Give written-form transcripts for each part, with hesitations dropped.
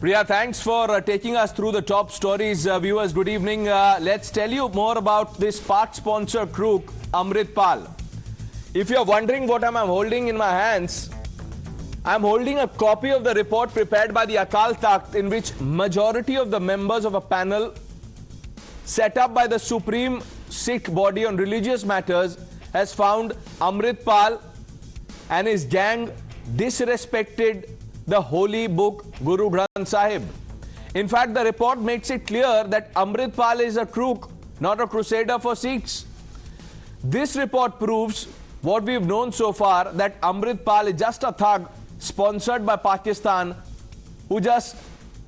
Priya, thanks for taking us through the top stories. Viewers, good evening. Let's tell you more about this part-sponsor crook, Amritpal. If you're wondering what I'm holding in my hands, I'm holding a copy of the report prepared by the Akal Takht, in which majority of the members of a panel set up by the Supreme Sikh body on religious matters has found Amritpal and his gang disrespected the holy book Guru Granth Sahib. In fact, the report makes it clear that Amritpal is a crook, not a crusader for Sikhs. This report proves what we've known so far, that Amritpal is just a thug sponsored by Pakistan who just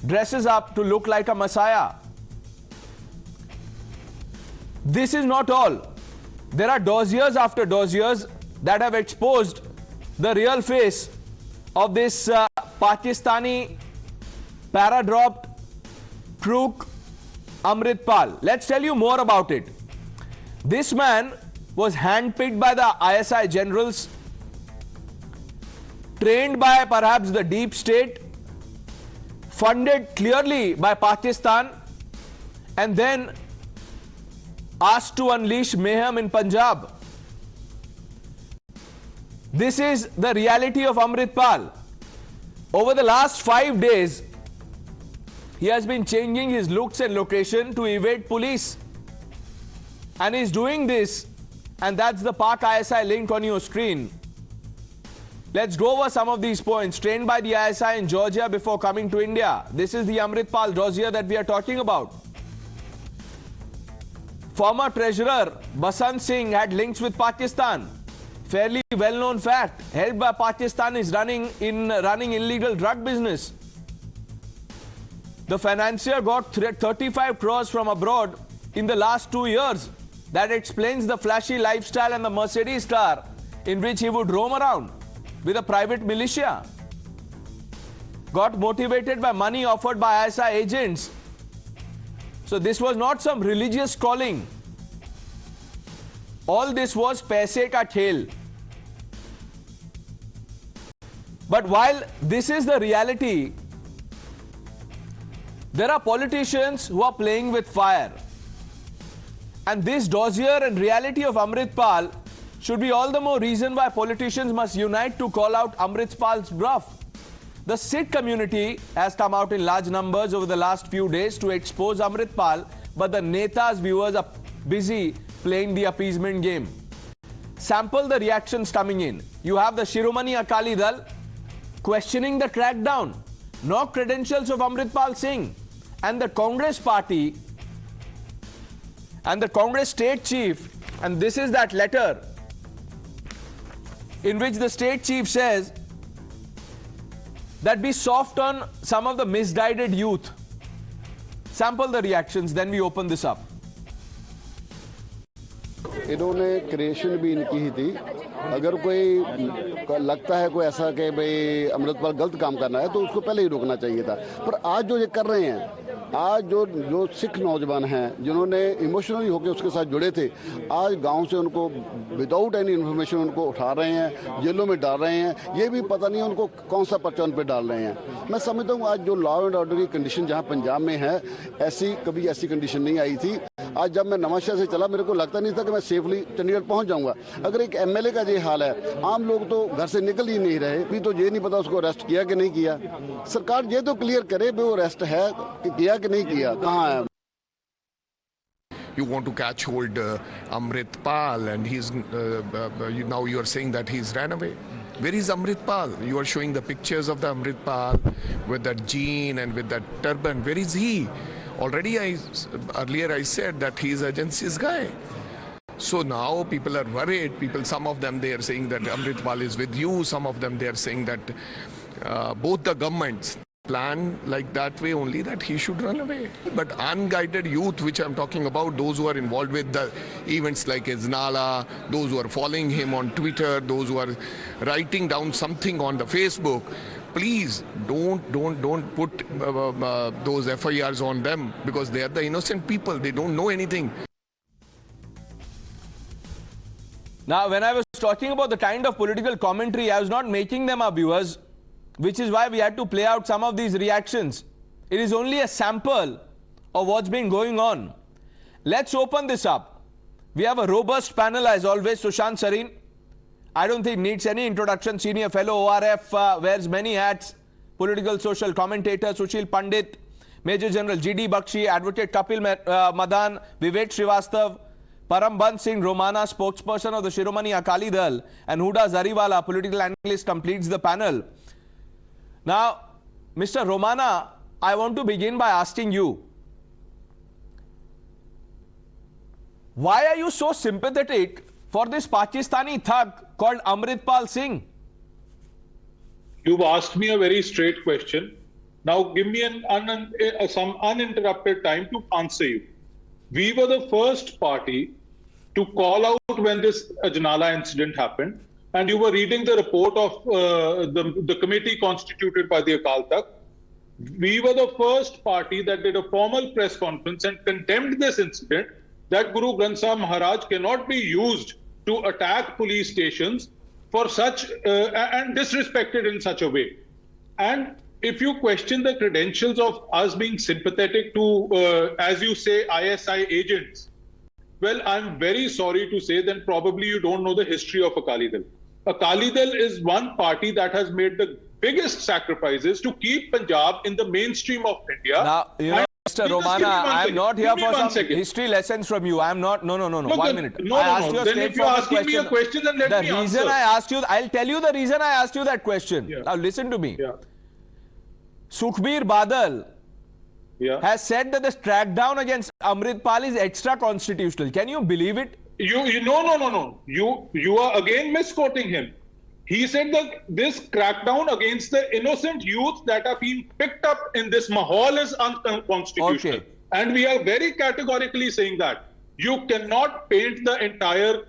dresses up to look like a messiah. This is not all. There are dossiers after dossiers that have exposed the real face of this Pakistani paradropped crook Amritpal. Let's tell you more about it. This man was handpicked by the ISI generals, trained by perhaps the deep state, funded clearly by Pakistan, and then asked to unleash mayhem in Punjab. This is the reality of Amritpal. Over the last 5 days, he has been changing his looks and location to evade police. And he's doing this, and that's the Pak ISI link on your screen. Let's go over some of these points. Trained by the ISI in Georgia before coming to India. This is the Amritpal dossier that we are talking about. Former Treasurer Basant Singh had links with Pakistan. Fairly well-known fact. Helped by Pakistan is running illegal drug business. The financier got 35 crores from abroad in the last 2 years. That explains the flashy lifestyle and the Mercedes car in which he would roam around with a private militia. Got motivated by money offered by ISI agents. So this was not some religious calling. All this was paise ka khel. But while this is the reality, there are politicians who are playing with fire. And this dossier and reality of Amritpal should be all the more reason why politicians must unite to call out Amritpal's bluff. The Sikh community has come out in large numbers over the last few days to expose Amritpal, but the Neta's viewers are busy playing the appeasement game. Sample the reactions coming in. You have the Shiromani Akali Dal questioning the crackdown, no credentials of Amritpal Singh, and the Congress party and the Congress state chief, and this is that letter in which the state chief says that be soft on some of the misguided youth. Sample the reactions, then we open this up. इन्होंने creation भी इनकी ही थी. अगर कोई लगता है कोई ऐसा कि भाई अमृतपाल गलत काम करना है तो उसको पहले ही रोकना चाहिए था. पर आज जो ये कर रहे हैं, आज जो सिख नौजवान हैं जिन्होंने इमोशनली होकर उसके साथ जुड़े थे, आज गांव से उनको विदाउट एनी इन्फॉर्मेशन उनको उठा रहे हैं, जेलों में डाल रहे हैं. ये भी पता नहीं उनको कौन सा पर्चा उन पर डाल रहे हैं. मैं समझता हूँ आज जो लॉ एंड ऑर्डर की कंडीशन जहाँ पंजाब में है, कभी ऐसी कंडीशन नहीं आई थी. आज जब मैं नवाशहर से चला, मेरे को लगता नहीं था कि मैं सेफली चंडीगढ़ पहुंच जाऊंगा. अगर एक एमएलए का ये हाल है, आम लोग तो घर से निकल ही नहीं रहे. भी तो ये नहीं पता उसको अरेस्ट किया कि नहीं किया. सरकार ये तो क्लियर करे भी वो अरेस्ट है कि किया कि नहीं किया, कहाँ है. You want to catch hold Amritpal, and he's now you are saying that he's ran away. Where is Amritpal? You are showing the pictures of the Amritpal with that jean and with that turban. Where is he? Already earlier I said that he is agency's guy. So now people are worried. Some of them they are saying that Amritpal is with you. Some of them they are saying that both the governments plan like that way only, that he should run away. But unguided youth, which I'm talking about, those who are involved with the events like Iznala, those who are following him on Twitter, those who are writing down something on the Facebook, please don't put those FIRs on them, because they are the innocent people. They don't know anything. Now, when I was talking about the kind of political commentary, I was not making them our viewers, which is why we had to play out some of these reactions. It is only a sample of what's been going on. Let's open this up. We have a robust panel as always. Sushant Sareen, I don't think needs any introduction. Senior fellow ORF, wears many hats. Political social commentator Sushil Pandit, Major General G.D. Bakshi, Advocate Kapil Madan, Vivek Srivastav, Parambans Singh Romana, spokesperson of the Shiromani Akali Dal, and Huda Zariwala, political analyst, completes the panel. Now, Mr. Romana, I want to begin by asking you, why are you so sympathetic for this Pakistani thug called Amritpal Singh? You've asked me a very straight question. Now give me some uninterrupted time to answer you. We were the first party to call out when this Ajnala incident happened, and you were reading the report of the committee constituted by the Akal Takht. We were the first party that did a formal press conference and condemned this incident, that Guru Granth Sahib Maharaj cannot be used to attack police stations for such and disrespected in such a way. And if you question the credentials of us being sympathetic to, as you say, ISI agents, well, I'm very sorry to say then probably you don't know the history of Akali Dal. Akali Dal is one party that has made the biggest sacrifices to keep Punjab in the mainstream of India. Now, you know, Mr. Romana, I'm not here for some history lessons from you. I'm not. No. 1 minute. I asked you a then if you're asking me a question, then let me answer. The reason I asked you, I'll tell you the reason I asked you that question. Yeah. Now listen to me. Yeah. Sukhbir Badal has said that the crackdown against Amritpal is extra constitutional. Can you believe it? No. You are again misquoting him. He said that this crackdown against the innocent youth that are being picked up in this mahal is unconstitutional. Okay. And we are very categorically saying that. You cannot paint the entire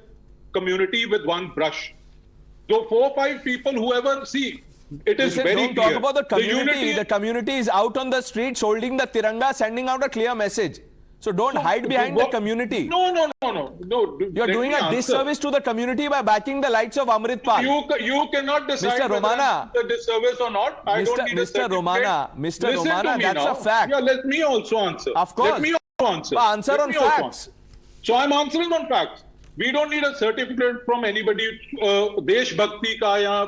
community with one brush. So 4 or 5 people, whoever, see, it is very don't clear. talk about the community. The community is out on the streets holding the Tiranga, sending out a clear message. So don't hide behind the community. No. You're doing a disservice to the community by backing the likes of Amritpal. You cannot decide Mr. Romana, whether it's a disservice or not. I don't need Mr. Romana, Listen Romana, that's now. a fact. Yeah, let me also answer. Of course. Let me also answer. But answer on facts. So I'm answering on facts. We don't need a certificate from anybody, Desh Bhakti ka ya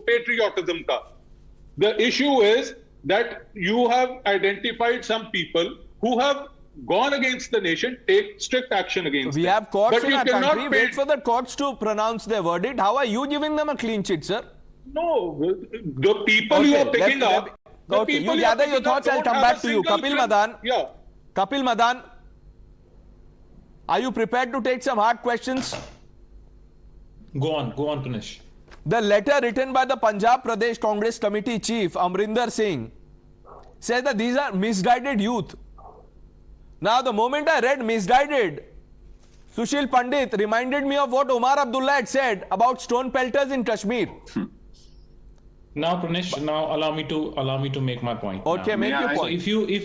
patriotism ka. The issue is that you have identified some people who have gone against the nation, take strict action against them. We have courts But in you our cannot country. Wait for the courts to pronounce their verdict. How are you giving them a clean sheet, sir? No, the people you are picking up. Okay, you gather your thoughts. I'll come back to you. Kapil Madan. Yeah. Kapil Madan, are you prepared to take some hard questions? Go on, Pranesh. The letter written by the Punjab Pradesh Congress Committee Chief Amrinder Singh says that these are misguided youth. Now, the moment I read misguided, Sushil Pandit reminded me of what Omar Abdullah had said about stone pelters in Kashmir. Now, Pranesh, allow me to make my point. Okay, now. make your point. So if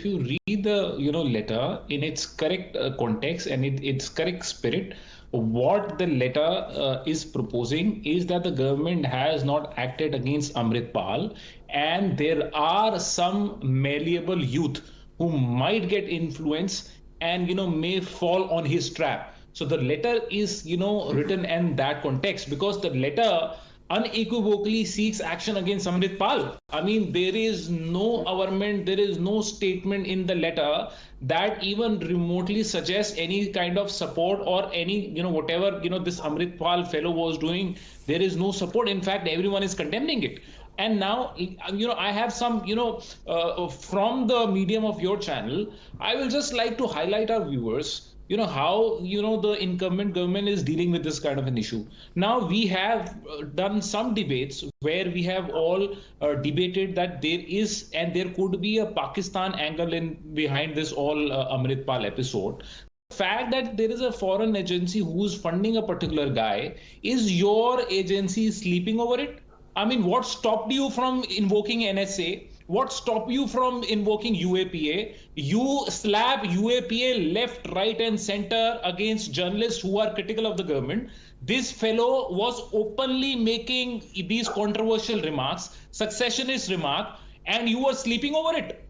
you read the letter in its correct context and its correct spirit, what the letter is proposing is that the government has not acted against Amritpal, and there are some malleable youth who might get influence and may fall on his trap. So the letter is written in that context, because the letter unequivocally seeks action against Amritpal. I mean, there is no government, there is no statement in the letter that even remotely suggests any kind of support or any, whatever, this Amritpal fellow was doing. There is no support. In fact, everyone is condemning it. And now, I have some, from the medium of your channel, I will just like to highlight our viewers, how, the incumbent government is dealing with this kind of an issue. Now, we have done some debates where we have all debated that there is and there could be a Pakistan angle behind this all Amritpal episode. The fact that there is a foreign agency who's funding a particular guy, is your agency sleeping over it? I mean, what stopped you from invoking NSA? What stopped you from invoking UAPA? You slap UAPA left, right, and center against journalists who are critical of the government. This fellow was openly making these controversial remarks, successionist remark, and you were sleeping over it.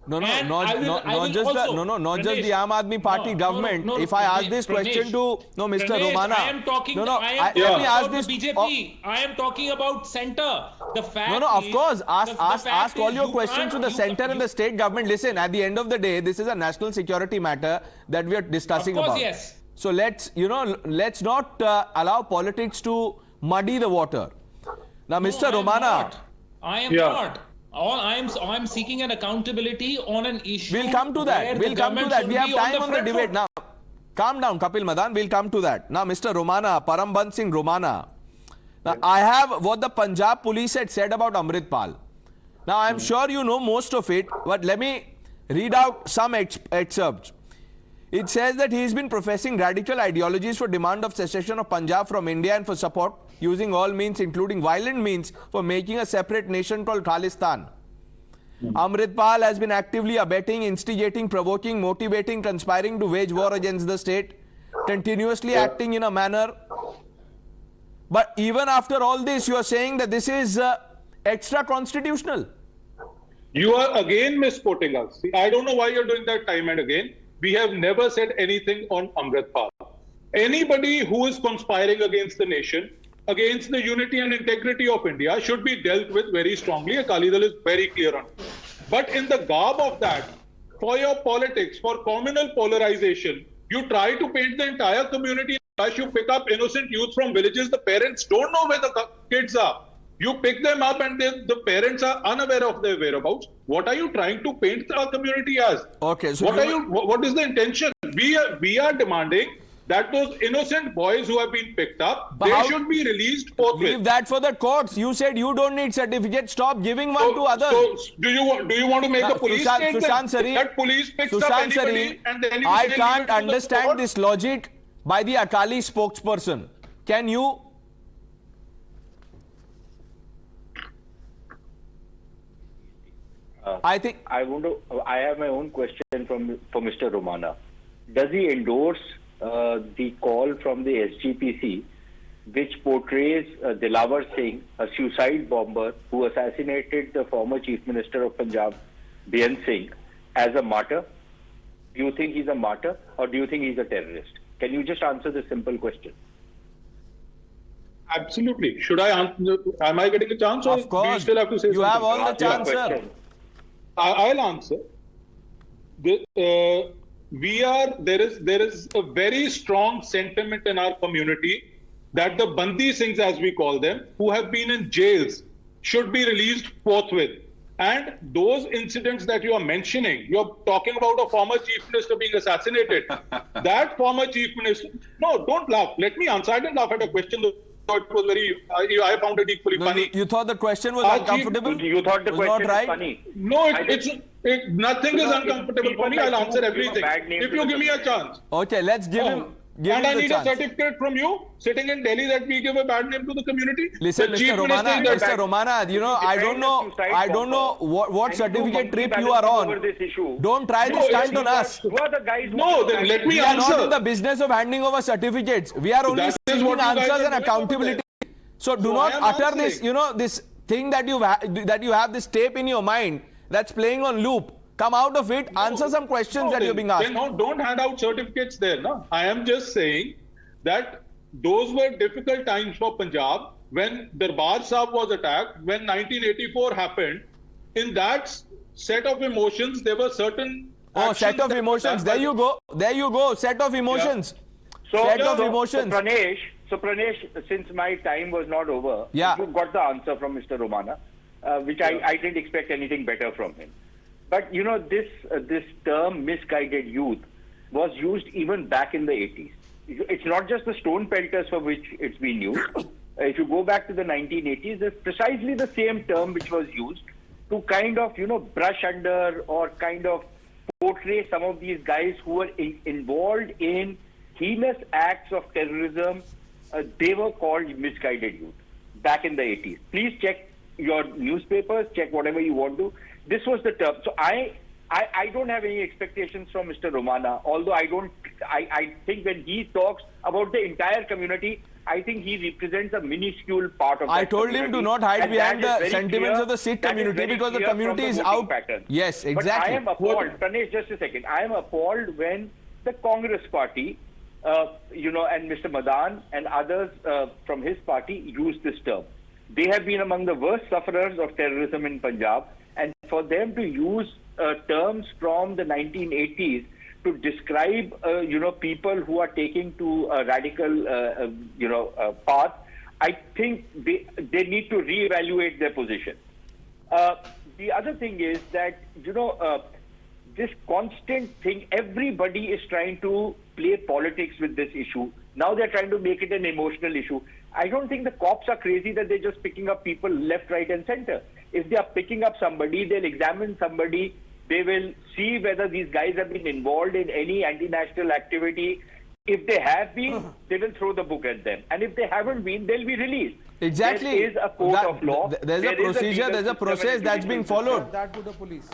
No, And not I will just the also- not just the Pranesh, Aam Aadmi Party government. If I ask this question to Mr. Pranesh, Romana, I am talking. let me ask this. BJP. I am talking about center. The fact. Of course. the fact Ask all is your you questions to can't- the you center can't- and the state government. Listen, at the end of the day, this is a national security matter that we are discussing Of course, about. yes. So let's not allow politics to muddy the water. Now, Mr. Romana. I am not. I am seeking an accountability on an issue. We'll come to that. where the government should We have be time on the front debate foot. now. Calm down, Kapil Madan. We'll come to that. Now, Mr. Romana, Parambans Singh Romana. Now, I have what the Punjab police had said about Amritpal. Now, I'm sure you know most of it, but let me read out some excerpts. It says that he's been professing radical ideologies for demand of secession of Punjab from India and for support using all means, including violent means, for making a separate nation called Khalistan. Amritpal has been actively abetting, instigating, provoking, motivating, conspiring to wage war against the state, continuously acting in a manner. But even after all this, you are saying that this is extra constitutional. You are again misquoting us. See, I don't know why you're doing that time and again. We have never said anything on Amritpal. Anybody who is conspiring against the nation, against the unity and integrity of India, should be dealt with very strongly. Akali Dal is very clear on it. But in the garb of that, for your politics, for communal polarization, you try to paint the entire community. You pick up innocent youth from villages. The parents don't know where the kids are. You pick them up and the parents are unaware of their whereabouts. What are you trying to paint our community as? Okay, so what is the intention? We are demanding that those innocent boys who have been picked up, But they how- should be released forthwith. leave that for the courts. You said you don't need certificate. Stop giving one to others. So do you want to make a police state then? Sushant Sari, That police picks up Sushant anybody Sari, and then I they leave can't it to the understand court? this logic by the Akali spokesperson. Can you? I think I have my own question for Mr. Romana. Does he endorse the call from the SGPC, which portrays Dilawar Singh, a suicide bomber who assassinated the former Chief Minister of Punjab, Biyant Singh, as a martyr? Do you think he's a martyr or do you think he's a terrorist? Can you just answer this simple question? Absolutely. Should I answer? Am I getting a chance, or Of course. do you still have to say You have something? all the chance, sir. Question. I'll answer. There is a very strong sentiment in our community that the Bandi Singhs, as we call them, who have been in jails, should be released forthwith. And those incidents that you are mentioning, you're talking about a former chief minister being assassinated. That former chief minister, no, don't laugh. Let me answer. I didn't laugh at a question, though it was very, I found it equally no, funny. you thought the question was Our chief- uncomfortable? You thought the Was question not right? was funny? No, I think- nothing is No, uncomfortable people funny. like I'll to answer give a everything. bad name If to you the give me a community. chance. Okay, let's give him And I the need chance. a certificate from you sitting in Delhi that we give a bad name to the community. Listen, The chief Mr. Romana, minister is a Mr. bad- Romana, you know, I don't know what certificate trip you are on. Don't try this stunt on us. Who are the guys who No, then let me We are not in the answer. business of handing over certificates. We are only That is seeking what you guys answers are and doing over accountability. So do So not I am utter this, answering. you know, this thing that you have this tape in your mind that's playing on loop. Come out of it, answer some questions that you're being asked. Then don't hand out certificates there. No? I am just saying that those were difficult times for Punjab when Darbar Sahib was attacked, when 1984 happened. In that set of emotions, there were certain Oh, actions set of that were emotions. done by There you go. There you go. Set of emotions. Set of emotions. So Pranesh, since my time was not over, Yeah. you got the answer from Mr. Romana, which I didn't expect anything better from him. But you know, this term misguided youth was used even back in the 80s. It's not just the stone pelters for which it's been used. If you go back to the 1980s, it's precisely the same term which was used to kind of, you know, brush under or kind of portray some of these guys who were involved in heinous acts of terrorism. They were called misguided youth back in the 80s. Please check your newspapers, check whatever you want to. This was the term. So I don't have any expectations from Mr. Romana, although I think when he talks about the entire community, I think he represents a minuscule part of. I told him to not hide behind the sentiments of the Sikh community because the community is out. Yes, exactly. But I am appalled. Pranesh, just a second. I am appalled when the Congress party, and Mr. Madan and others from his party use this term. They have been among the worst sufferers of terrorism in Punjab, and for them to use terms from the 1980s to describe, people who are taking to a radical, path, I think they need to reevaluate their position. The other thing is that, this constant thing, everybody is trying to play politics with this issue. Now they're trying to make it an emotional issue. I don't think the cops are crazy that they're just picking up people left, right, and center. If they are picking up somebody, they'll examine somebody. They will see whether these guys have been involved in any anti-national activity. If they have been, they will throw the book at them. And if they haven't been, they'll be released. Exactly. There is a code of law. There's a procedure, there's a process that's being followed. That to the police.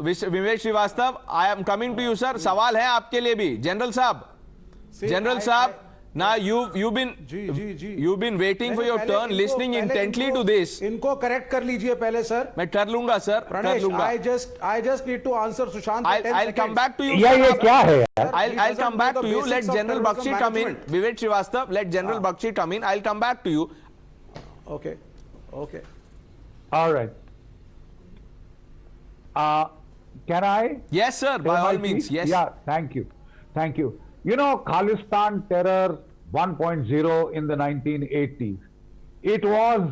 Vivek Srivastava, I am coming to you, sir. सवाल है आपके लिए भी. General Saab, now you've been waiting for your turn, listening intently to this. इनको correct कर लीजिए पहले sir. मैं कर लूंगा sir. Pranesh, I just need to answer Sushant. I'll come back to you. ये क्या है यार? I'll come back to you. Let General Bakshi come in. Vivek Srivastava, let General Bakshi come in. I'll come back to you. Okay. All right. Can I? Yes, sir. By all means. Yes. Yeah. Thank you. Khalistan terror 1.0 in the 1980s. It was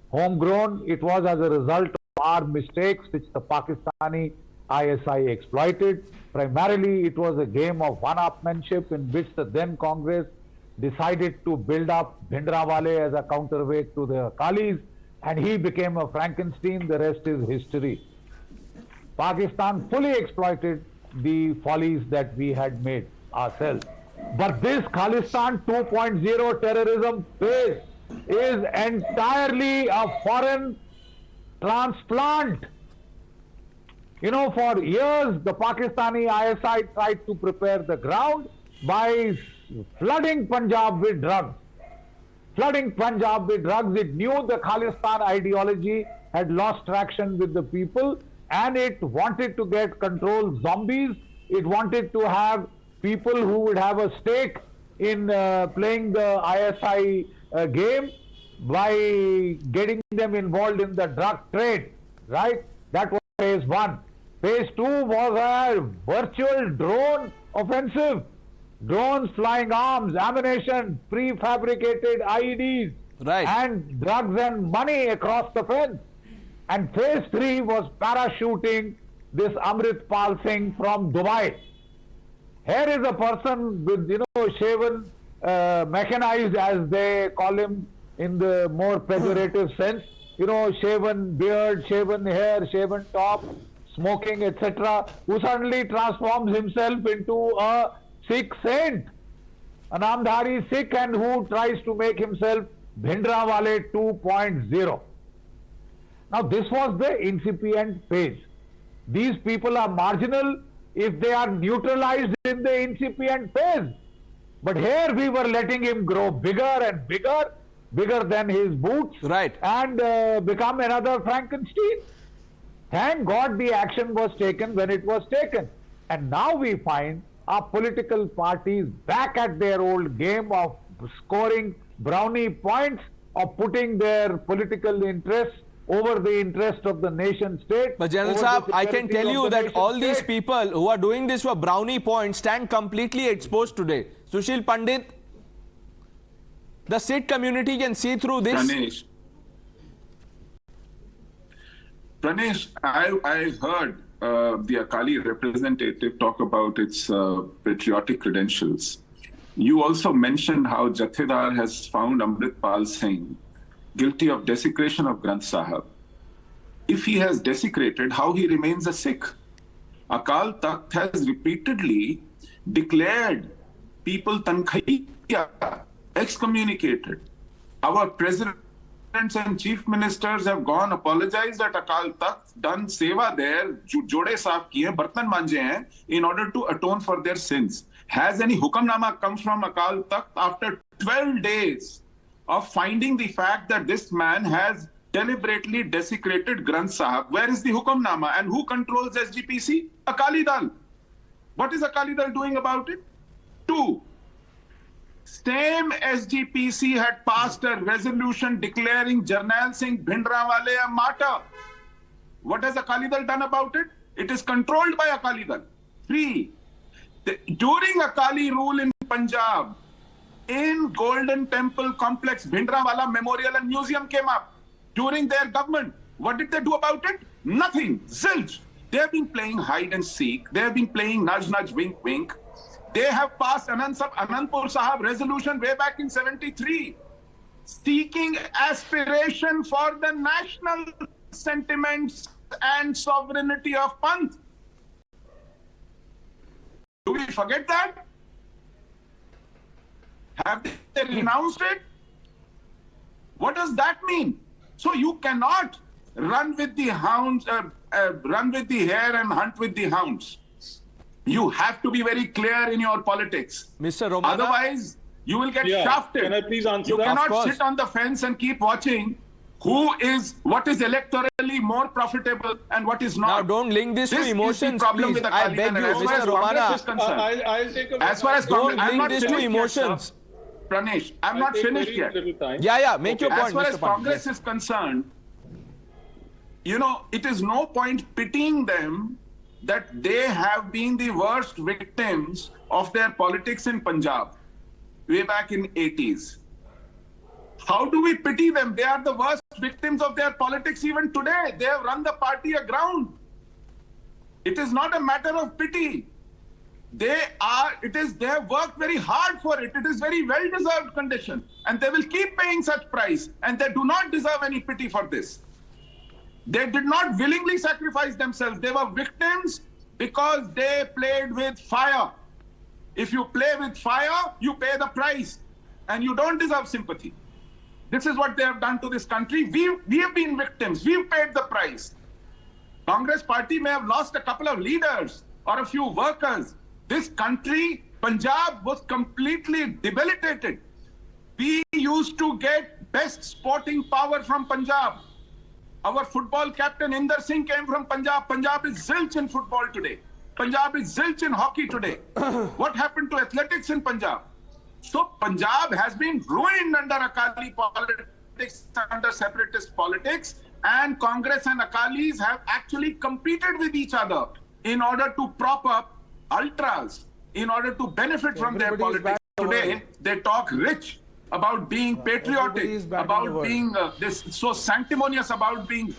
homegrown. It was as a result of our mistakes, which the Pakistani ISI exploited. Primarily, it was a game of one-upmanship in which the then Congress decided to build up Bhindranwale as a counterweight to the Akalis, and he became a Frankenstein. The rest is history. Pakistan fully exploited the follies that we had made ourselves. But this Khalistan 2.0 terrorism phase is entirely a foreign transplant. For years, the Pakistani ISI tried to prepare the ground by flooding Punjab with drugs. It knew the Khalistan ideology had lost traction with the people, and it wanted to get control zombies. It wanted to have people who would have a stake in playing the ISI game by getting them involved in the drug trade, right? That was phase one. Phase two was a virtual drone offensive. Drones flying arms, ammunition, prefabricated IEDs, right, and drugs and money across the fence. And phase three was parachuting this Amritpal Singh from Dubai. Here is a person with, shaven, mechanized as they call him in the more pejorative sense, shaven beard, shaven hair, shaven top, smoking, etc., who suddenly transforms himself into a Sikh saint, a Namdhari Sikh, and who tries to make himself Bhindranwale 2.0. Now, this was the incipient phase. These people are marginal if they are neutralized in the incipient phase. But here we were letting him grow bigger and bigger than his boots, right, and become another Frankenstein. Thank God the action was taken when it was taken. And now we find our political parties back at their old game of scoring brownie points, of putting their political interests over the interest of the nation state. But General Saab, I can tell you that all these people who are doing this for brownie points stand completely exposed today. Sushil Pandit, the Sikh community can see through this. Pranesh, I heard the Akali representative talk about its patriotic credentials. You also mentioned how Jathedar has found Amritpal Singh guilty of desecration of Granth Sahib. If he has desecrated, how he remains a Sikh? Akal Takht has repeatedly declared people Tankhaiya, excommunicated. Our presidents and chief ministers have gone, apologized at Akal Takht, done seva there, jode saaf kiye, bartan manje hain, in order to atone for their sins. Has any hukamnama come from Akal Takht after 12 days of finding the fact that this man has deliberately desecrated Granth Sahib. Where is the Hukamnama? And who controls SGPC? Akali Dal. What is Akali Dal doing about it? 2. Same SGPC had passed a resolution declaring Jarnail Singh Bhindranwale a martyr. What has Akali Dal done about it? It is controlled by Akali Dal. 3. During Akali rule in Punjab, in Golden Temple Complex, Bhindranwala Memorial and Museum came up during their government. What did they do about it? Nothing. Zilch. They have been playing hide and seek. They have been playing nudge, nudge, wink, wink. They have passed Anandpur Sahib resolution way back in 73, seeking aspiration for the national sentiments and sovereignty of Panth. Do we forget that? Have they renounced it? What does that mean? So you cannot run with the hounds, run with the hare and hunt with the hounds. You have to be very clear in your politics. Mr. Romana. Otherwise, you will get shafted. Can I please answer you that? cannot sit on the fence and keep watching what is electorally more profitable and what is not. Now, don't link this to emotions, please. I beg you, Mr. Romana. I'll take a As far as don't I'm link not this to finished emotions. Yet, Pranesh, I'm not finished yet. Yeah, make your point, As far Mr. as Pandit. Congress is concerned, it is no point pitying them that they have been the worst victims of their politics in Punjab way back in 80s. How do we pity them? They are the worst victims of their politics even today. They have run the party aground. It is not a matter of pity. They have worked very hard for it. It is very well-deserved condition. And they will keep paying such price. And they do not deserve any pity for this. They did not willingly sacrifice themselves. They were victims because they played with fire. If you play with fire, you pay the price. And you don't deserve sympathy. This is what they have done to this country. We have been victims. We've paid the price. Congress party may have lost a couple of leaders or a few workers. This country, Punjab, was completely debilitated. We used to get best sporting power from Punjab. Our football captain Inder Singh came from Punjab. Punjab is zilch in football today. Punjab is zilch in hockey today. What happened to athletics in Punjab? So Punjab has been ruined under Akali politics, under separatist politics, and Congress and Akalis have actually competed with each other in order to prop up ultras, in order to benefit from their politics. Today, they talk rich about being patriotic, about being so sanctimonious, about being,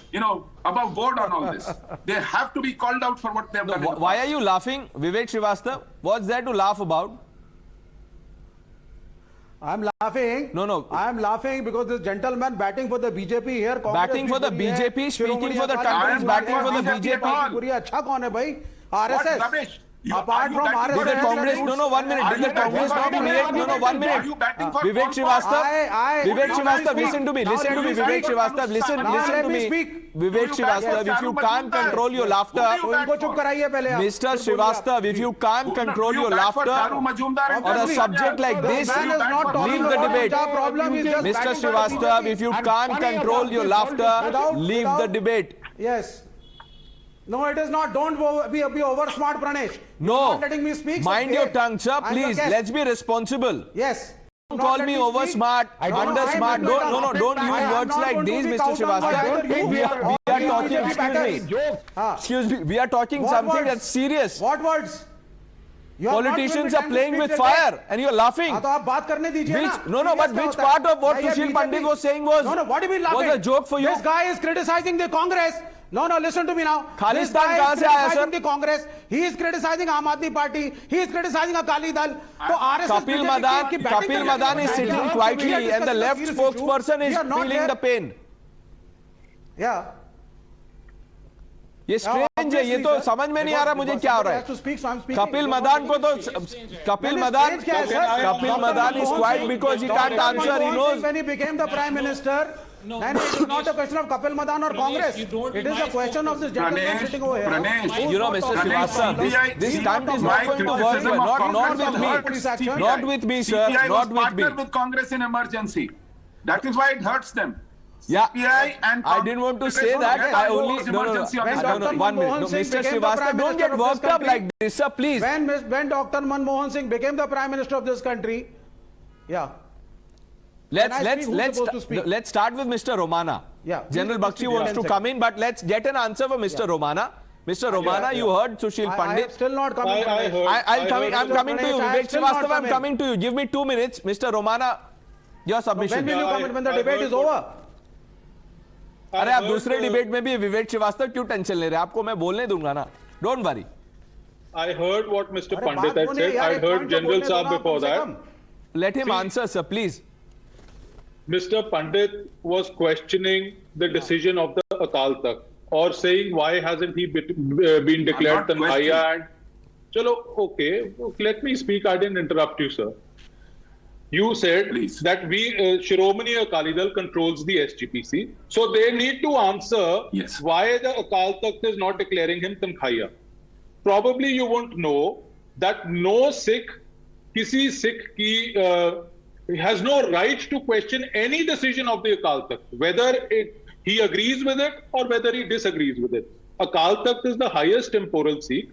above board on all this. They have to be called out for what they have done. Why are you laughing, Vivek Srivastava? What's there to laugh about? I'm laughing. No. I'm laughing because this gentleman batting for the BJP here. Batting for the BJP, speaking for the country, batting for the BJP. अच्छा कौन है भाई? RSS. Rubbish. Apart from RSS. Did the Congress? No, 1 minute. Did the Congress not create? No, 1 minute. Vivek Srivastava, listen to me. Vivek Srivastava, listen to me. Vivek Srivastava, if you can't control your laughter, Mr. Srivastava, if you can't control your laughter on a subject like this, leave the debate. Mr. Srivastava, if you can't control your laughter, leave the debate. Yes. No, it is not. Don't be over smart, Pranesh. No. Not letting me speak. Mind your tongue, sir. Please, let's be responsible. Yes. Don't call me over smart, under smart. Don't use words like these, Mr. Srivastava. We are talking, excuse me, we are talking something that's serious. What words? Politicians are playing with fire and you're laughing. But which part of what Sushil Pandit was saying was a joke for you? This guy is criticizing the Congress. No, listen to me now. Khalistan kahan se aaya, sir? The Congress. He is criticizing Aam Aadmi Party. He is criticizing Akali Dal. Kapil Madan is sitting quietly and the left spokesperson is feeling the pain. Yeah. ये strange है, ये तो समझ में नहीं आ रहा मुझे क्या हो रहा है. कपिल मदान को तो Kapil Madan is quiet because he can't answer. He knows when he became the prime minister. And it is not a question of Kapil Madan or Congress. It is a question of this gentleman sitting over here. Mr. Srivastava, this stunt is not going to work. Not with me. Not with me, sir. Not with me. With Congress in emergency. That is why it hurts them. Yeah, CPI and I didn't want to say that. I only one minute. No, Mr. Srivastava, don't get worked up like this, sir. Please. When Dr. Manmohan Singh became the Prime Minister of this country, yeah. Let's start with Mr. Romana. Yeah. General Bakshi wants to come in, but let's get an answer for Mr. Romana. Mr. Romana, you heard Sushil Pandit. I still not coming. I'm coming to you. Vivek Srivastava, I'm coming to you. Give me 2 minutes. Mr. Romana, your submission. When will you comment? When the debate is over? अरे आप दूसरे debate में भी विवेक श्रीवास्तव क्यों tension ले रहे हैं? आपको मैं बोलने दूंगा ना. Don't worry. I heard what Mr. Pandit had said. I heard General Saab before that. Let him answer, sir, please. Mr. Pandit was questioning the decision of the Akal Takht or saying why hasn't he been declared Tanhaiya and chalo, okay, let me speak. I didn't interrupt you, sir. You said that Shiromani Akali Dal controls the SGPC, so they need to answer why the Akal Takht is not declaring him Tanhaiya. Probably you won't know that no Sikh, kisi Sikh ki has no right to question any decision of the Akal Takht, whether he agrees with it or whether he disagrees with it. Akal Takht is the highest temporal seat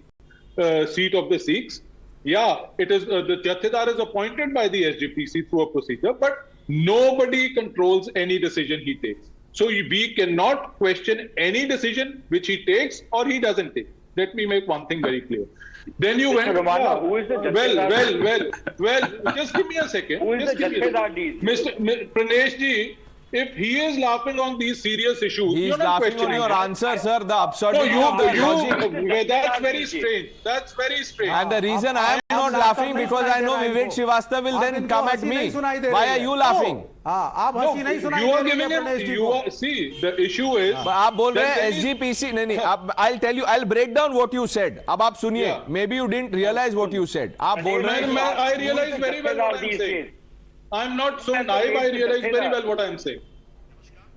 of the Sikhs. Yeah, it is the Jathedar is appointed by the SGPC through a procedure, but nobody controls any decision he takes. So we cannot question any decision which he takes or he doesn't take. Let me make one thing very clear. Then you went. Romana, who is the well. Just give me a second. Who is the Jathedar? Mr. Pranesh ji, if he is laughing on these serious issues, he is laughing on your answer, sir. The absurdity of the logic. That's very strange. That's very strange. And the reason I am not laughing because I know Vivek Srivastava will then come at me. Why are you laughing? You are giving him. See, the issue is. आप बोल रहे हैं SGPC नहीं. I'll tell you. I'll break down what you said. अब आप सुनिए. Maybe you didn't realize what you said. आप बोल रहे हैं. I realize very well what I'm saying. I'm not so naive, I realize very well what I'm saying.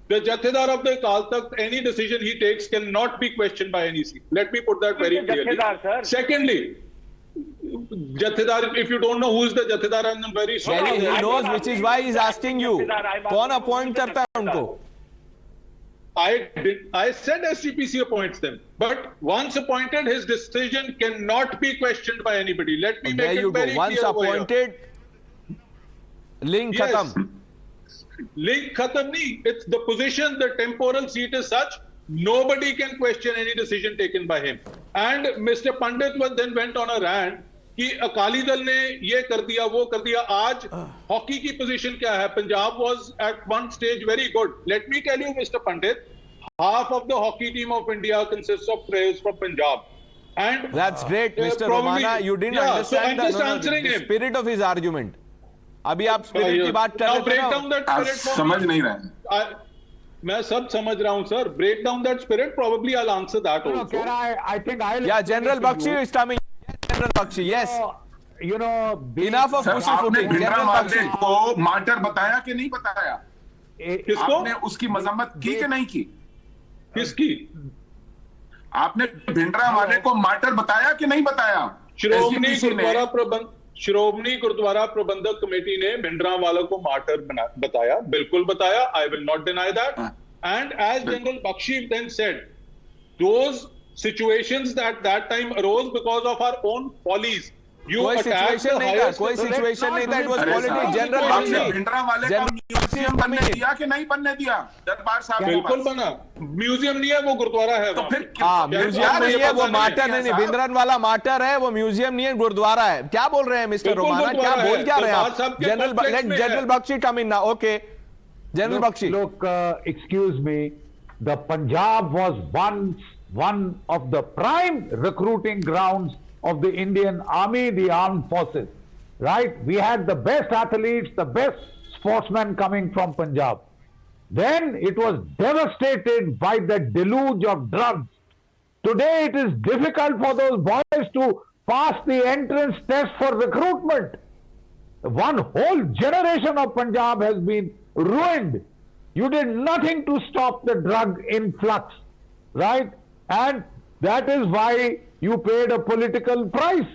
The Jathedar of the Akal Takht, any decision he takes cannot be questioned by any Sikh. Let me put that very clearly. Secondly, Jathedar, if you don't know who is the Jathedar, I'm very sorry. He knows, which is why he's asking you. कौन appoint करता है उनको? I said SGPC appoints them, but once appointed, his decision cannot be questioned by anybody. Let me make it very clear. Once appointed, link khatam. Link khatam nahi. It's the position, the temporal seat is such, nobody can question any decision taken by him. And Mr. Pandit then went on a rant कि अकाली दल ने ये कर दिया वो कर दिया. आज hockey की पोजीशन क्या है? Punjab was at one stage very good. Let me tell you, Mr. Pandit, half of the hockey team of India consists of players from Punjab. And that's great, Mr. Romana. You didn't understand the spirit of his argument. अभी आप spirit की बात कर रहे थे. समझ नहीं रहे. मैं सब समझ रहा हूं sir. Break down that spirit. Probably I'll answer that also. I think yeah, General Bakshi is coming. General Bakshi, yes. You know, enough of pussyfooting. General Bakshi को मार्टर बताया कि नहीं बताया? किसको? आपने उसकी मजम्मत की कि नहीं की? किसकी? आपने भिंडरा वाले को मार्टर बताया कि नहीं बताया? श्रोमणी गुरुद्वारा प्रबंधक कमेटी ने भिंडरावाला को मार्टर बताया. बिल्कुल बताया. I will not deny that. And as General Bakshi then said, those situations that time arose because of our own follies. कोई सिचुएशन नहीं था. कोई सिचुएशन नहीं था. It was politics. General Bakshi. Bhindranwale को म्यूजियम बनने दिया कि नहीं बनने दिया? दरबार साहब बिल्कुल बना. म्यूजियम नहीं है, वो गुरुद्वारा है. तो फिर म्यूजियम नहीं है, वो मार्टर नहीं. भिंडरावाला मार्टर है, वो म्यूजियम नहीं है, गुरुद्वारा है. क्या बोल रहे हैं मिस्टर रोमाना? क्या बोल क्या रहे हैं आप? General Bakshi come in now. Okay, General Bakshi. Look, excuse me. The Punjab was once one of the prime recruiting grounds of the Indian Army, the armed forces, right? We had the best athletes, the best sportsmen coming from Punjab. Then it was devastated by the deluge of drugs. Today it is difficult for those boys to pass the entrance test for recruitment. One whole generation of Punjab has been ruined. You did nothing to stop the drug influx, right? And that is why you paid a political price.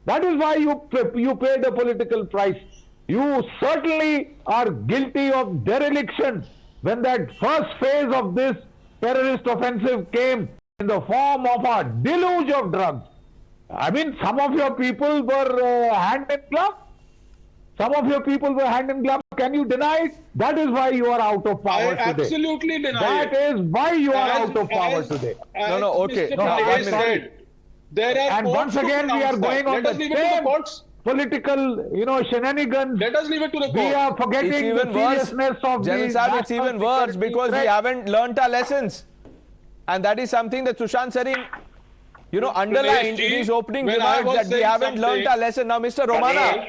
That is why you paid a political price. You certainly are guilty of dereliction when that first phase of this terrorist offensive came in the form of a deluge of drugs. I mean, some of your people were hand in glove. Some of your people were hand in glove. Can you deny it? That is why you are out of power today. Absolutely deny That it. is why you are out of power today. No, okay. Mr. No, Pranesh one said, minute. there are And once courts to again, we are pronounce going that. on Let us the leave it to the same courts. political, shenanigans. Let us leave it to the We courts. are It's forgetting the even worse. seriousness of General these Saab, it's even national worse security because we threats. haven't learnt our lessons. And that is something that Sushant Sarin, underlined in his opening when I remarks was that we saying haven't learnt something- our lesson. Now, Mr. Romana,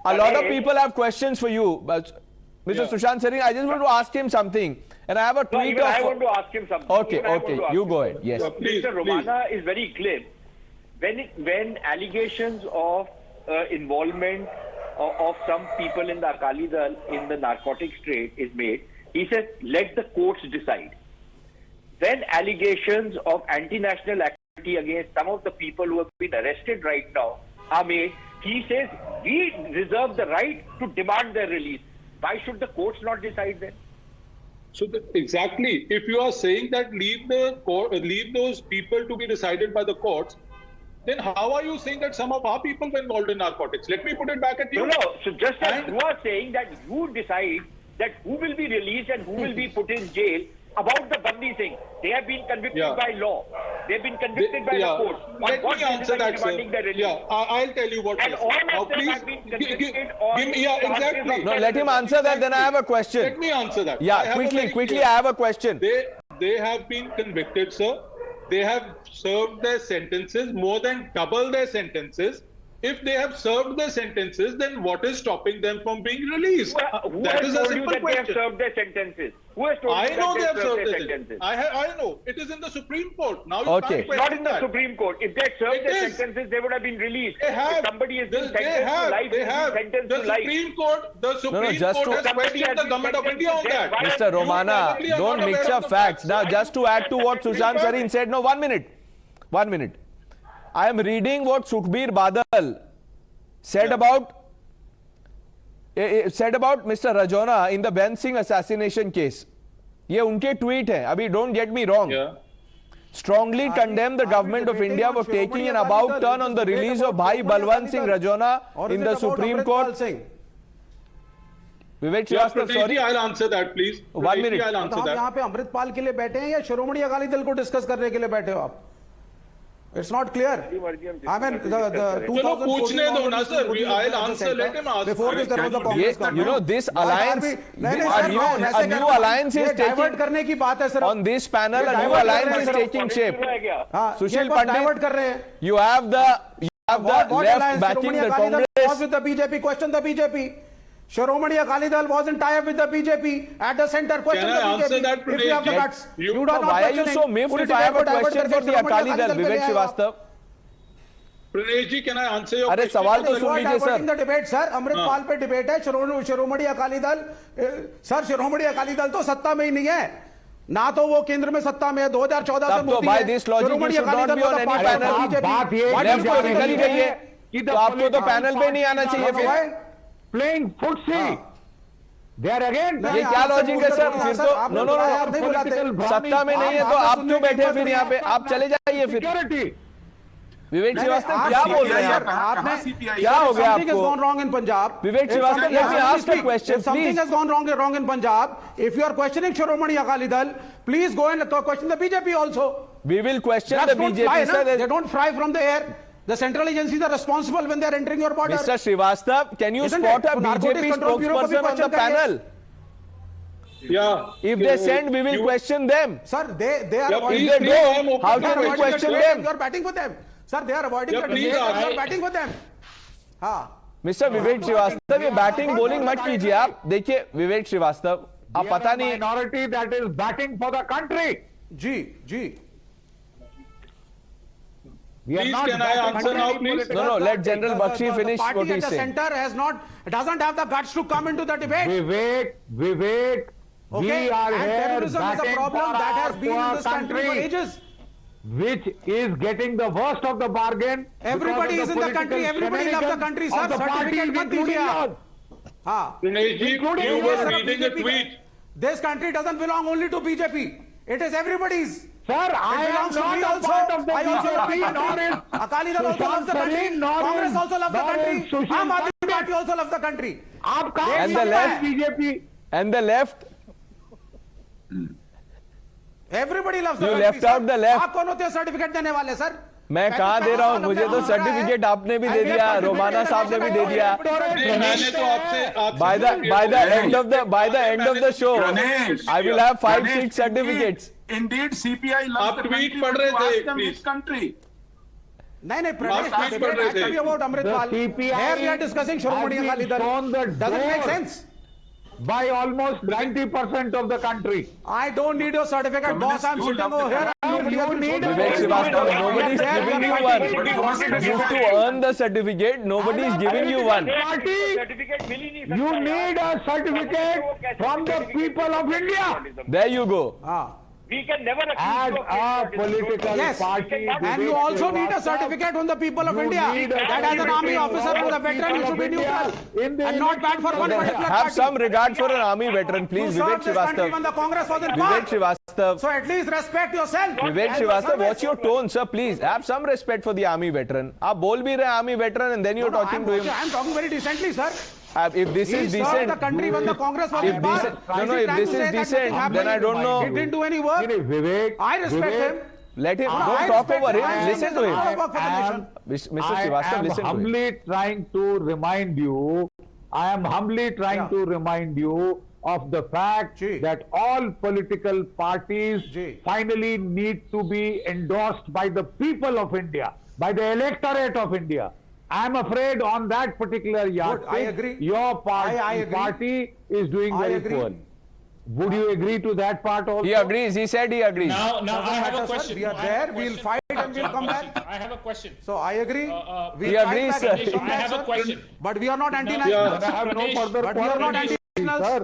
a lot of people have questions for you. But Mr. Sushant Sarin, I just want to ask him something. And I have a No, tweet even of... I want to ask him something. Okay, Even I want okay, to ask you him go something. ahead. Yes. Please, Mr. Romana is very glib. When allegations of involvement of some people in the Akali Dal in the narcotics trade is made, he says, let the courts decide. When allegations of anti-national activity against some of the people who have been arrested right now are made, he says, we reserve the right to demand their release. Why should the courts not decide then? So exactly, if you are saying that leave those people to be decided by the courts, then how are you saying that some of our people were involved in narcotics? Let me put it back at you. No. So just as And- you are saying that you decide that who will be released and who will be put in jail about the Bandi Singh. They have been convicted Yeah. by law. They have been convicted by the court. On Let what me basis answer are you that, sir. demanding their release? Yeah, I'll tell you what. And sir. all of Now, them please, have been give convicted on yeah, charges exactly. of No, let him answer that, then I have a question. Let me answer that. I Yeah, have a very quickly, clear- I have a question. They have been convicted, sir. They have served their sentences, more than double their sentences. If they have served their sentences, then what is stopping them from being released? Who That has is a told you simple that they have question. served their sentences? Who has told I you know that they have served their their sentences? sentences. I know. It is in the Supreme Court. Now you Okay. can't question Not in the that. Supreme Court. If they had served It their is. sentences, they would have been released. They have. If somebody has been They sentenced to have. life, They he's been have. sentenced The to life. Supreme Court. The Supreme just Court to- has Somebody questioned has the been government of sentenced India to on death. that. Why Mr. Romana, probably are don't not mix aware up of the facts. facts. Now, just to add to what Sushant Exactly. Sarin said, no, 1 minute. 1 minute. I am reading what Sukhbir Badal said about Mr. Rajona in the Ben Singh assassination case. ये उनके tweet है. अभी don't get me wrong. Yeah. Strongly condemn the government of India for taking an about turn on the release of Bhai Balwant Singh Rajona in the Supreme Court. Vivek Yeah, Srivastava, Pranesh sorry. ji, I'll answer that, please. 1 Pranesh ji, minute. I'll तो answer आप that. यहाँ पे अमृतपाल के लिए बैठे हैं या शिरोमणि अकाली दल को डिस्कस करने के लिए बैठे हो आप? It's not clear. I mean, the चलो पूछने दो ना sir. I'll answer. Let him ask. Before this, there was a Congress government. This Why are alliance, we- नहीं, a नहीं, new, सर, ऐसे a new करना- alliance is ये divert taking, करने की बात है सर. on this panel, ये a new divert कर रहे alliance हैं is सर. taking shape. हाँ, Sushil ये बात Pandit, divert कर रहे हैं. You have the What left alliance? backing Shiromani the Akali Dal was Congress. with the BJP. Question the BJP. Shiromani Akali Dal wasn't tie up with the BJP at the center. Question Can the I answer BJP. that, If you have the Pranesh? guts, You- you are No, not why are you questioning. so miffed पूरी if I have a debate को question divert for करके the Shiromani Akali Dal, पे ले Vivek आए आप. Srivastava? Pranesh ji, can I answer your अरे question? सवाल तो You सुन are लीजिए diverting sir. the debate, sir. Amritpal पे डिबेट है. शिरोमणि अकाली दल, सर शिरोमणि अकाली दल तो सत्ता में ही नहीं है ना, तो वो केंद्र में सत्ता में है. 2014 से तब तो मोदी by है. this logic Shiromani you should Akali not दल be was on a any part of panel. BJP. बात ये Why लेफ्ट do you को think निकल ही he गई है कि तो आपको तो पैनल पे नहीं आना चाहिए फिर. playing footsie. They are again. ये क्या लॉजिक है सर? फिर तो नो नो नो, सत्ता में नहीं है तो आप क्यों बैठे हैं फिर यहाँ पे? आप चले जाइए फिर. Security. विवेक श्रीवास्तव क्या बोल रहे हैं आप? क्या हो गया Something has आपको? gone wrong in Punjab. Vivek If Srivastava, something- let me let ask a speak. question, If something please. has gone wrong in Punjab, if you are questioning Shiromani Akali Dal, please go and question the BJP also. We will question Drugs the don't fly, BJP, na? sir. They don't fly from the air. The central agencies are responsible when they are entering your border. Mr. Srivastava, can you Isn't spot it? a So Narcotics BJP Control Bureau को भी spokesperson on the question करिए. panel? Yeah. If they send, we will You- question them. Sir, they are Yeah, avoiding. please, If they please, I am don't, open how for can we questions. question them? You are batting for them. Sir, they are avoiding Yeah, the please debate. ask. You are batting for them. हाँ. Mr. विवेक श्रीवास्तव, ये batting bowling मत कीजिए आप. देखिए विवेक श्रीवास्तव, आप We are पता a नहीं. minority that is batting for the country. Ji. We are Please, not can I batting answer for now, any please? political No, let party. General Bakshi finish party what at he's the saying. center doesn't have the guts to come into the debate. Vivek, Okay? we are And here terrorism is a batting problem for that has our been in poor this country for ages. which is getting the worst of the bargain. Everybody because is of in the country. political Everybody loves the shenanigans country, of sir. the Certificate parties मत including दीजिए आप. yours. हाँ. Pranesh ji, Including you you, were sir, reading a BJP. tweet. This country doesn't belong only to BJP. It is everybody's. Sir, I am belongs to me not a also. part of the I also love the BJP, country. nor is Akali Dal also loves the Sushant country. Sareen, nor Congress is- also loves the nor is country. Sushant Aam Aadmi Pandit. Party also loves the country. आप कहाँ And the से left- BJP? And the left, Everybody loves the You country. left out the left. आप कौन होते हैं certificate देने वाले sir? मैं कहाँ दे रहा हूँ, मुझे तो सर्टिफिकेट आपने भी दे दिया, रोमाना साहब ने भी दे दिया. मैंने तो आपसे By the end of the show, Pranesh, I will have 5, Pranesh, 6 certificates. Indeed, CPI आप loves the tweet country. पढ़ रहे but you थे, ask them please. which country? नहीं Pranesh, आप tweet पढ़ रहे थे. about Amritpal. The CPI Here we are discussing Shiromani has Akali been shown the Dal. Doesn't make door. sense. By almost 90% of the country. I don't need your certificate, boss. I'm you sitting love the over here. country. Nobody has been need told. Vivek Srivastava, nobody is giving you one. But you must be You have to earn the certificate, nobody is giving you one. Party, you need a certificate from the people of India. There you go. We can never As accuse a political Yes, party, and you also need a certificate from the people of You India. need a That as an army certificate officer from or a the veteran, you people should be of India neutral in the and not bad for one particular Have party. some regard for an army veteran, You please, served Vivek this country when Srivastava. the Congress was in Vivek power. Srivastava. So at least respect yourself. Vivek and your Srivastava, service. what's your tone, sir? Please have some respect for the army veteran. आप बोल भी रहे army veteran and then you're No, talking to him. I'm talking very decently, sir. If this He is served decent, the country when the Congress was if in power. decent, no, if this is decent, then I don't He know. didn't do any work. Vivek, I respect Vivek, him. Let him, I don't talk respect over him. him, listen to him. Work for the nation. Mr. Srivastava, listen to him. humbly trying to remind you, I am humbly trying to remind you of the fact Ji. that all political parties Ji. finally need to be endorsed by the people of India, by the electorate of India. I am afraid on that particular yardstick, I agree. your I agree. party is doing I very agree. poorly. Would you agree to that part also? He agrees, he said he agrees. Now I Doesn't have matter, a sir. question. We are No, I have there. a We'll question. fight and we'll come back. I have a question. So I agree. He agrees, sir. I have a question. But we are not anti-national. I have no Pranesh, further But we are not questions, anti-nationals. sir.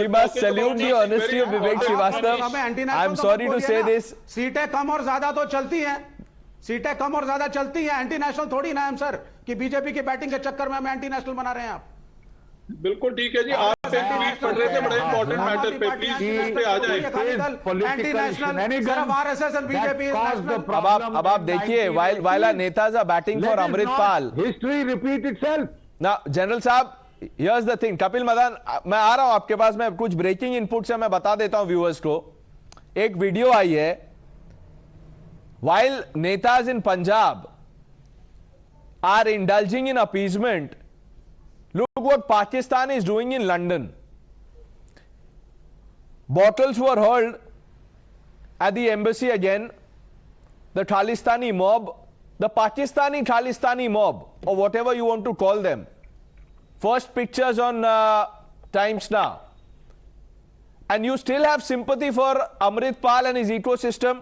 We must salute the honesty of Vivek हमें Srivastava. anti-national I'm तो sorry मत to बोलिए say ना। this. सीटें कम और ज्यादा तो चलती हैं, सीटें कम और ज्यादा चलती हैं, एंटी नेशनल थोड़ी ना हम सर कि बीजेपी की बैटिंग के चक्कर में हमें एंटी नेशनल बना रहे हैं आप। बिल्कुल ठीक है जी, आप एक ट्वीट पढ़ रहे थे बड़े इंपॉर्टेंट मैटर पे, प्लीज इस पे आ जाए. एंटी नेशनल सिर्फ RSS and BJP is national. अब आप देखिए, while our netas are batting for Amritpal. History repeat itself. Now, general साहब, here's the thing. Kapil Madan, मैं आ रहा हूं आपके पास, मैं कुछ ब्रेकिंग इनपुट से मैं बता देता हूं व्यूअर्स को. एक वीडियो आई है, while netas in Punjab are indulging in appeasement, look what Pakistan is doing in London. Bottles were hurled at the embassy again. The Khalsitani mob, the Pakistani Khalsitani mob, or whatever you want to call them. First pictures on Times Now. And you still have sympathy for Amritpal and his ecosystem?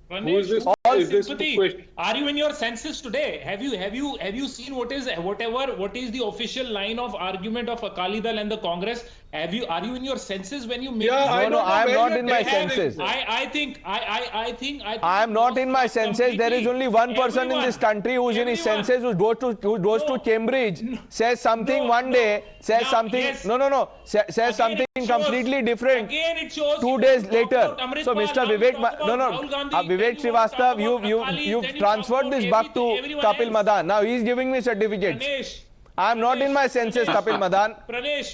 Who is this? All Is this sympathy. question? Are you in your senses today? Have you seen what is the official line of argument of Akali Dal and the Congress? Are you in your senses when you make? Yeah, I No, don't know I am where not you're in my taking senses. this. I think I am not in my senses. There is only one person in this country who's in his senses, who goes to Cambridge, says something one day, says something. Says something completely different. Again, it shows 2 days later. Amritpal, So, Mr. now you Vivek, talk about Rahul Gandhi, Vivek then you Srivastava, talk about Akali, you've then you transferred talk this about back to everyone Kapil else. Madan. Now he's giving me certificates. Pranesh, I am not in my senses, Kapil Madan. Pranesh,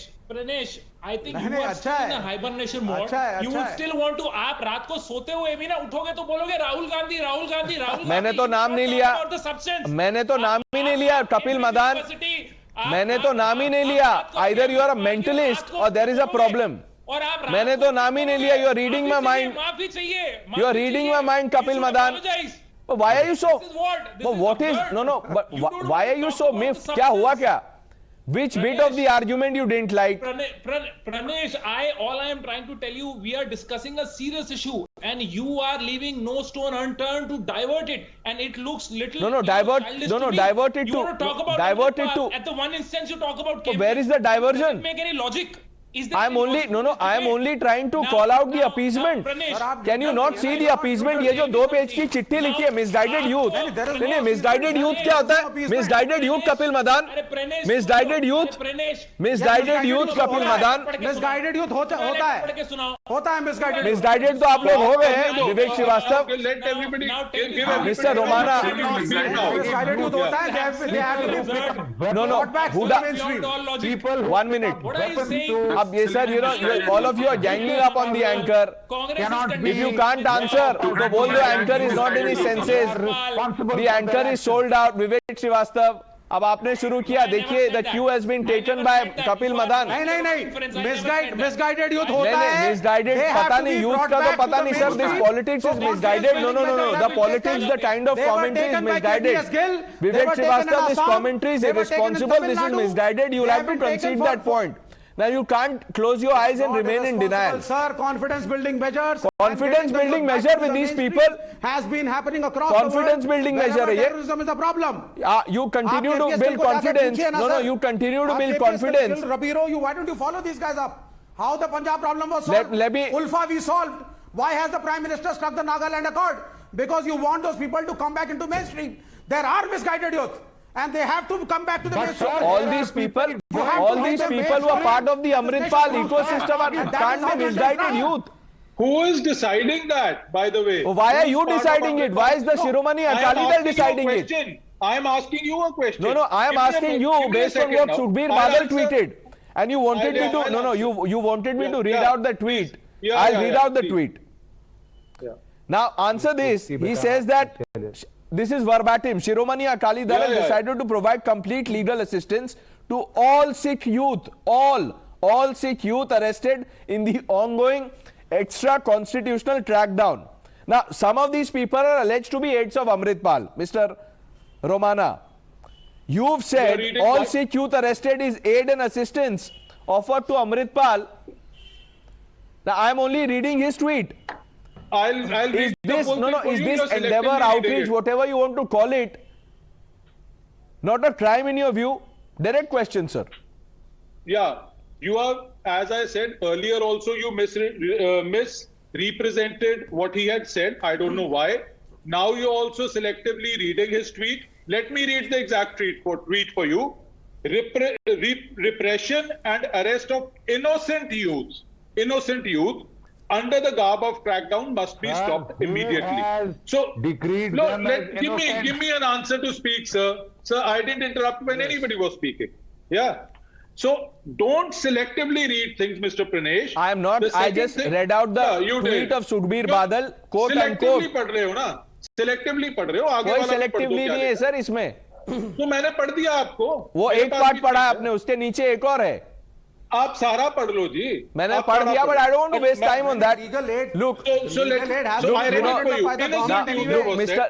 I think नहीं, you नहीं, are अच्छा still in है। a hibernation mode. अच्छा है, You अच्छा would है। still want to, आप रात को सोते हुए भी ना उठोगे तो बोलोगे राहुल गांधी राहुल गांधी राहुल गांधी। मैंने तो You नाम don't नहीं talk लिया। about the substance. मैंने तो नाम ही नहीं लिया, कपिल Cambridge मदान। University, आप- मैंने तो आप- नाम ही आप- नहीं आप लिया. रात को Either you are a Cambridge mentalist University or there is a बोलोगे। problem. और आप रात मैंने को तो नाम ही नहीं लिया. You are reading my माफी चाहिए, mind. माफी चाहिए, You are माफी reading चाहिए. my mind, Kapil You should Madan. apologize. But why are you so? This is what? This But is what is? absurd. No. But You don't why want are to you talk so about miffed? the क्या हुआ substance. क्या? Which bit of the argument you didn't like? Pranesh, all I am trying to tell you, we are discussing a serious issue, and you are leaving no stone unturned to divert it, and it looks little. Divert childish it me. You to- want to talk about divert it Amritpal. to- At the one instance, you talk about. So where is the diversion? Doesn't make any logic. I am only trying to call out the appeasement. Can you not see the appeasement? ये जो 2 page की चिट्ठी लिखी है, misguided youth. नहीं, misguided youth क्या होता है? Misguided youth Kapil Madan. Misguided youth Kapil Madan. Misguided youth होता है मिसगाइडेड Misguided तो आप लोग हो गए हैं, Vivek Shrivastava, Let everybody give Mr. Romana. Misguided youth होता है they have to be No, brought back to Huda, the mainstream. People 1 minute. What are you saying? अब ये sir, all of you are ganging up on the anchor. If you can't answer, तो बोल दो anchor is not in his senses. The anchor is sold out. विवेक श्रीवास्तव, अब आपने शुरू किया. देखिए, the cue has been taken by Kapil Madan. नहीं misguided youth होता है. Misguided, पता नहीं youth का तो पता नहीं sir. This politics is misguided. No. The politics, the kind of commentary is misguided. Vivek Srivastava, this commentary is irresponsible. This is misguided. You will have to concede that point. Now you can't close your eyes and remain in denial. Sir, confidence building measures. Confidence building measure with these people has been happening across the world. Confidence building measure है ये. Terrorism is a problem. You continue to build confidence. No, you continue to build confidence. Rabiro, why don't you follow these guys up? How the Punjab problem was solved? Let me. Ulfa we solved. Why has the Prime Minister struck the Nagaland Accord? Because you want those people to come back into mainstream. There are misguided youth. And they have to come back to the mainstream. All these people who are part of the Amritpal ecosystem can't be misguided youth. Who is deciding that, by the way? Why are you deciding it? Why is the Shiromani Akali Dal deciding it? I am asking you a question. No, I am asking you based on what Sukhbir Badal tweeted. And you wanted me to, you wanted me to read out the tweet. I'll read out the tweet. Now answer this. He says that, this is verbatim, Shiromani Akali Dal has decided to provide complete legal assistance to all Sikh youth, all Sikh youth arrested in the ongoing extra-constitutional crackdown. Now, some of these people are alleged to be aides of Amritpal. Mr. Romana, you've said all Sikh youth arrested is aid and assistance offered to Amritpal. Now, I am only reading his tweet. I'll read this, is this endeavor, outreach, whatever you want to call it, not a crime in your view? Direct question, sir. Yeah, you are, as I said earlier also, you misrepresented what he had said. I don't know why. Now you're also selectively reading his tweet. Let me read the exact tweet for you. Repression and arrest of innocent youth under the garb of crackdown must be stopped immediately. So, give me an answer to speak, sir. Sir, I didn't interrupt when anybody was speaking. Yeah. So, don't selectively read things, Mr. Pranesh. I am not. I just read out the tweet of Sukhbir Badal, quote unquote. Selectively पढ़ रहे हो ना? Selectively पढ़ रहे हो? आगे कोई selectively नहीं है सर इसमें. तो मैंने पढ़ दिया आपको. वो एक पार्ट पढ़ा आपने, उसके नीचे एक और है. आप सारा पढ़ लो जी. मैंने पढ़ दिया, but I don't want to waste time on that. Look, Mr.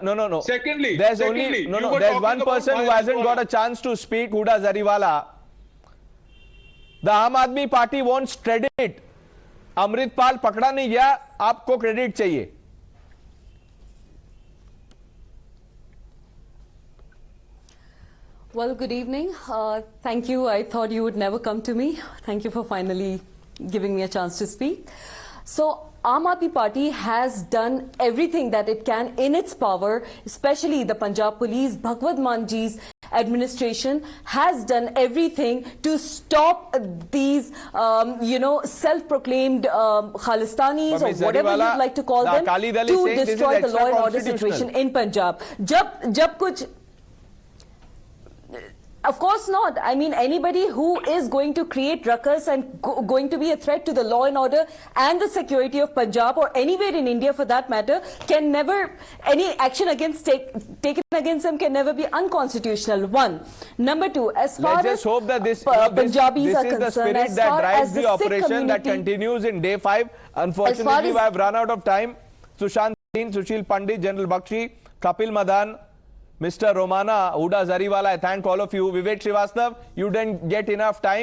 No. Secondly, there's one person who hasn't got a chance to speak, Huda Zariwala. The Aam Aadmi Party wants credit. Amritpal पकड़ा नहीं गया, आपको credit चाहिए. Well, good evening. Thank you. I thought you would never come to me. Thank you for finally giving me a chance to speak. So, Aam Aadmi Party has done everything that it can in its power, especially the Punjab Police, Bhagwat Manji's administration has done everything to stop these, self-proclaimed Khalistanis or whatever you'd like to call them, to destroy the law and order situation in Punjab. Jab kuch Of course not. I mean, anybody who is going to create ruckus and going to be a threat to the law and order and the security of Punjab or anywhere in India for that matter can never, any action taken against them can never be unconstitutional. One. Number two, as far Let's as just hope that this Punjabis are is the concerned, spirit as that far drives as the operation that continues in day 5. Unfortunately, we have run out of time. Sushant Singh, Sushil Pandit, General Bakshi, Kapil Madan, Mr. Romana, Huda Zariwala, I thank all of you. Vivek Srivastava, you didn't get enough time.